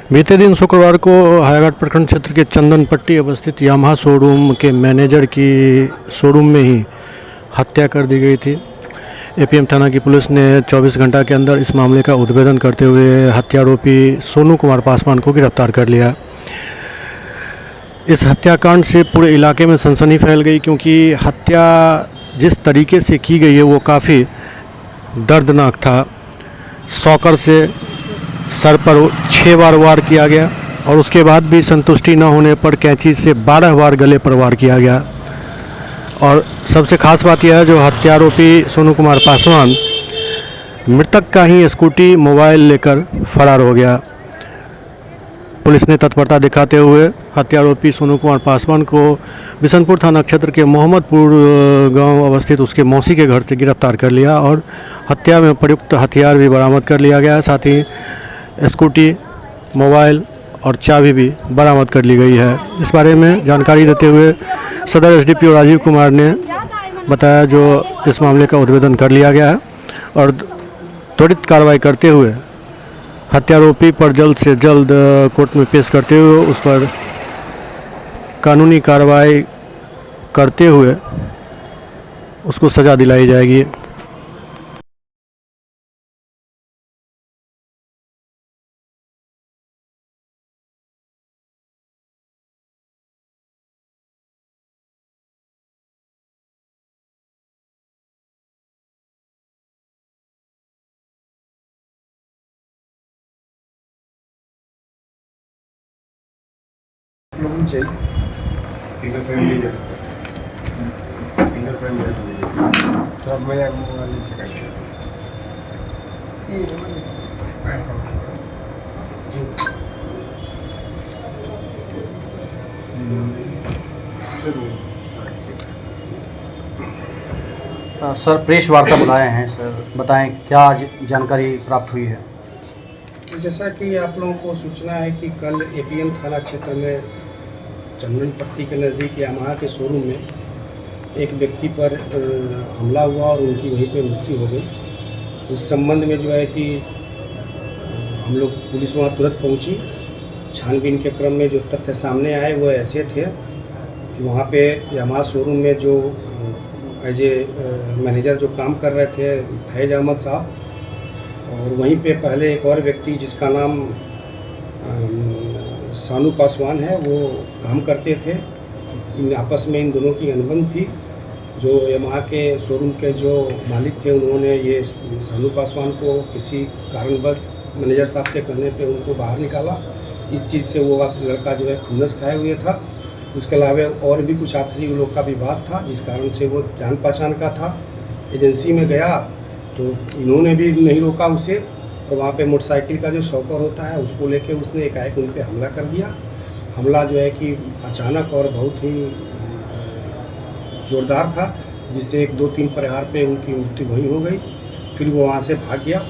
बीते दिन शुक्रवार को हायाघाट प्रखंड क्षेत्र के चंदनपट्टी अवस्थित यामाहा शोरूम के मैनेजर की शोरूम में ही हत्या कर दी गई थी। एपीएम थाना की पुलिस ने 24 घंटा के अंदर इस मामले का उद्भेदन करते हुए हत्यारोपी सोनू कुमार पासवान को गिरफ्तार कर लिया। इस हत्याकांड से पूरे इलाके में सनसनी फैल गई, क्योंकि हत्या जिस तरीके से की गई है वो काफ़ी दर्दनाक था। सॉकर से सर पर 6 बार वार किया गया और उसके बाद भी संतुष्टि न होने पर कैंची से 12 बार गले पर वार किया गया। और सबसे खास बात यह है, जो हत्यारोपी सोनू कुमार पासवान मृतक का ही स्कूटी मोबाइल लेकर फरार हो गया। पुलिस ने तत्परता दिखाते हुए हत्यारोपी सोनू कुमार पासवान को बिशनपुर थाना क्षेत्र के मोहम्मदपुर गांव अवस्थित उसके मौसी के घर से गिरफ्तार कर लिया और हत्या में प्रयुक्त हथियार भी बरामद कर लिया गया। साथ ही स्कूटी, मोबाइल और चाबी भी बरामद कर ली गई है। इस बारे में जानकारी देते हुए सदर एसडीपीओ राजीव कुमार ने बताया, जो इस मामले का उद्भेदन कर लिया गया है और त्वरित कार्रवाई करते हुए हत्यारोपी पर जल्द से जल्द कोर्ट में पेश करते हुए उस पर कानूनी कार्रवाई करते हुए उसको सज़ा दिलाई जाएगी। चाहिए सिंगल फ्रेम ले सकते हैं, सिंगल फ्रेम ले सकते हैं। तो अब मैं मोबाइल से करके सर प्रेस वार्ता बुलाए हैं सर, बताएं क्या जानकारी प्राप्त हुई है। जैसा कि आप लोगों को सूचना है कि कल एपीएम थाना क्षेत्र में चंदनपट्टी के नज़दीक यामाहा के शोरूम में एक व्यक्ति पर हमला हुआ और उनकी वहीं पे मृत्यु हो गई। उस संबंध में जो है कि हम लोग पुलिस वहाँ तुरंत पहुँची। छानबीन के क्रम में जो तथ्य सामने आए वो ऐसे थे कि वहाँ पे यामाहा शोरूम में जो एज ए मैनेजर जो काम कर रहे थे फैज़ अहमद साहब, और वहीं पे पहले एक और व्यक्ति जिसका नाम सोनू पासवान है वो काम करते थे। आपस में इन दोनों की अनबन थी। जो यामाहा के शोरूम के जो मालिक थे उन्होंने ये सोनू पासवान को किसी कारणवश मैनेजर साहब के कहने पे उनको बाहर निकाला। इस चीज़ से वो लड़का जो है खुन्नस खाए हुए था। उसके अलावा और भी कुछ आपसी लोग का विवाद था, जिस कारण से वो जान पहचान का था। एजेंसी में गया तो इन्होंने भी नहीं रोका उसे, तो वहाँ पे मोटरसाइकिल का जो शॉकर होता है उसको लेके उसने एकाएक उन पर हमला कर दिया। हमला जो है कि अचानक और बहुत ही ज़ोरदार था, जिससे 1-2-3 प्रहार पे उनकी मृत्यु वहीं हो गई। फिर वो वहाँ से भाग गया,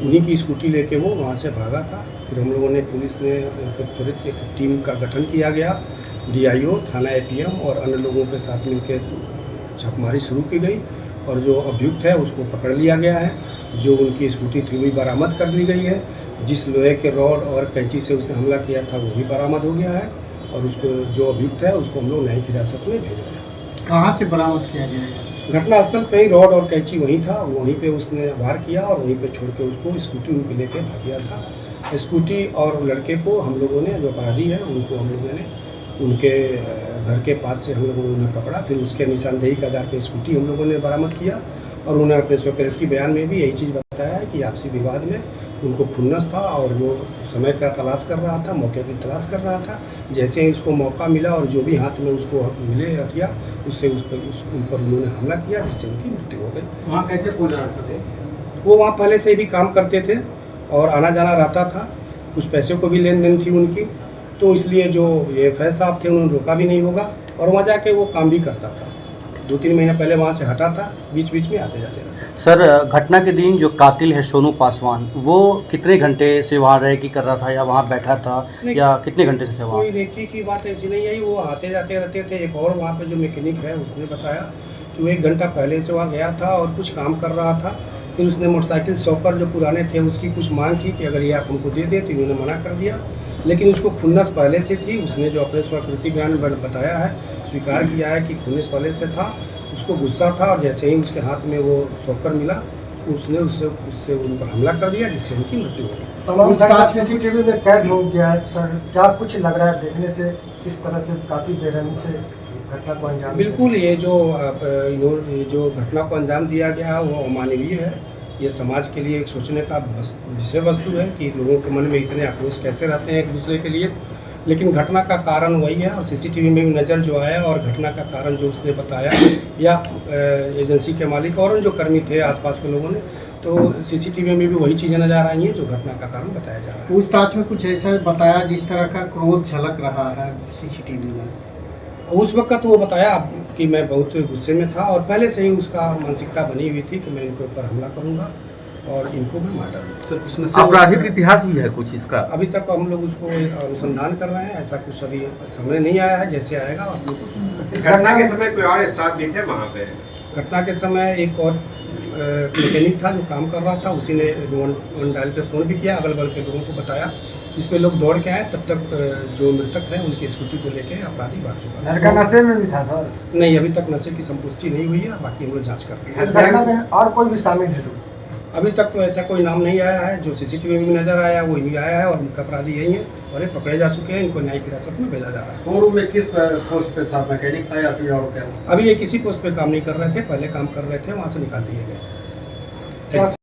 उन्हीं की स्कूटी लेके वो वहाँ से भागा था। फिर हम लोगों ने पुलिस ने त्वरित एक टीम का गठन किया गया, डीआईओ, थाना एपीएम और अन्य लोगों के साथ मिलकर छापेमारी शुरू की गई और जो अभियुक्त है उसको पकड़ लिया गया है। जो उनकी स्कूटी थी वही बरामद कर ली गई है। जिस लोहे के रॉड और कैंची से उसने हमला किया था वो भी बरामद हो गया है और उसको जो अभियुक्त है उसको हम लोग न्यायिक हिरासत में भेज रहे हैं। कहाँ से बरामद किया गया है? घटनास्थल पे ही रॉड और कैंची वहीं था, वहीं पे उसने वार किया और वहीं पे छोड़ के उसको स्कूटी उनके लेके भाग गया था। स्कूटी और लड़के को हम लोगों ने, जो अपराधी है उनको हम लोगों ने उनके घर के पास से हम लोगों ने पकड़ा। फिर उसके निशानदेही के आधार पर स्कूटी हम लोगों ने बरामद किया और उन्होंने अपने स्वकृत की बयान में भी यही चीज़ बताया है कि आपसी विवाद में उनको खुन्नस था और वो समय का तलाश कर रहा था, मौके की तलाश कर रहा था। जैसे ही उसको मौका मिला और जो भी हाथ में उसको मिले हथियार, उससे उन पर उन्होंने हमला किया, जिससे उनकी मृत्यु हो गई। वहाँ कैसे पहुँचा थे? वो वहाँ पहले से भी काम करते थे और आना जाना रहता था। कुछ पैसे को भी लेन देन थी उनकी, तो इसलिए जो ये फैज साहब थे उन्होंने रोका भी नहीं होगा और वहाँ जाके वो काम भी करता था। 2-3 महीने पहले वहाँ से हटा था, बीच बीच में आते जाते रहता। सर घटना के दिन जो कातिल है सोनू पासवान, वो कितने घंटे से वहाँ रेकी कर रहा था या वहाँ बैठा था या कितने घंटे से थे वहाँ? कोई रेकी की बात ऐसी नहीं है, वो आते जाते रहते थे। एक और वहाँ पे जो मैकेनिक है उसने बताया कि वो 1 घंटा पहले से वहाँ गया था और कुछ काम कर रहा था। फिर उसने मोटरसाइकिल शॉकर जो पुराने थे उसकी कुछ मांग की कि अगर ये आप हमको दे दें, तो इन्होंने मना कर दिया। लेकिन उसको खुन्नस पहले से थी। उसने जो अपने स्वीकृति बयान में बताया है, स्वीकार किया है कि खुन्नस पहले से था, उसको गुस्सा था और जैसे ही उसके हाथ में वो शॉकर मिला उसने उससे उन पर हमला कर दिया, जिससे उनकी मृत्यु हो गई। तमाम घटना सीसीटीवी में कैद हो गया है सर, क्या कुछ लग रहा है देखने से, किस तरह से काफ़ी बेरहमी से घटना को अंजाम दिया? बिल्कुल, ये जो घटना को अंजाम दिया गया है वो अमानवीय है। ये समाज के लिए एक सोचने का विषय वस्तु है कि लोगों के मन में इतने आक्रोश कैसे रहते हैं एक दूसरे के लिए। लेकिन घटना का कारण वही है और सीसीटीवी में भी नज़र जो आया और घटना का कारण जो उसने बताया या एजेंसी के मालिक और जो कर्मी थे आसपास के लोगों ने, तो सीसीटीवी में भी वही चीज़ें नज़र आई हैं जो घटना का कारण बताया जा रहा है। पूछताछ में कुछ ऐसा बताया जिस तरह का क्रोध झलक रहा है सीसीटीवी में? उस वक्त वो बताया कि मैं बहुत गुस्से में था और पहले से ही उसका मानसिकता बनी हुई थी कि मैं इनके ऊपर हमला करूंगा और इनको मैं मार डालूंगा। आपराधिक इतिहास भी है कुछ इसका? अभी तक हम लोग उसको अनुसंधान कर रहे हैं, ऐसा कुछ अभी सामने नहीं आया है। जैसे आएगा आप लोग को सुनेंगे। घटना के समय कोई और स्टाफ भी थे वहाँ पे? घटना के समय एक और मैकेनिक था जो काम कर रहा था, उसी ने 1 डायल पे फ़ोन भी किया, अगल बगल के लोगों को बताया, जिसपे लोग दौड़ के आए। तब तक जो मृतक है उनकी स्कूटी को लेके अपराधी भाग चुका है। लड़का नशे में भी था सर? नहीं, अभी तक नशे की संपुष्टि नहीं हुई है, बाकी हम लोग जाँच कर रहे हैं। इस घटना में और कोई भी शामिल है तो? अभी तक तो ऐसा कोई नाम नहीं आया है। जो सीसीटीवी में नजर आया वो ही आया है और मुख्य अपराधी यही है और ये पकड़े जा चुके हैं। इनको न्यायिक हिरासत में भेजा जा रहा है। शोरूम में किस पोस्ट पे था, मैकेनिक था या फिर और क्या? अभी ये किसी पोस्ट पे काम नहीं कर रहे थे, पहले काम कर रहे थे, वहाँ से निकाल दिए गए।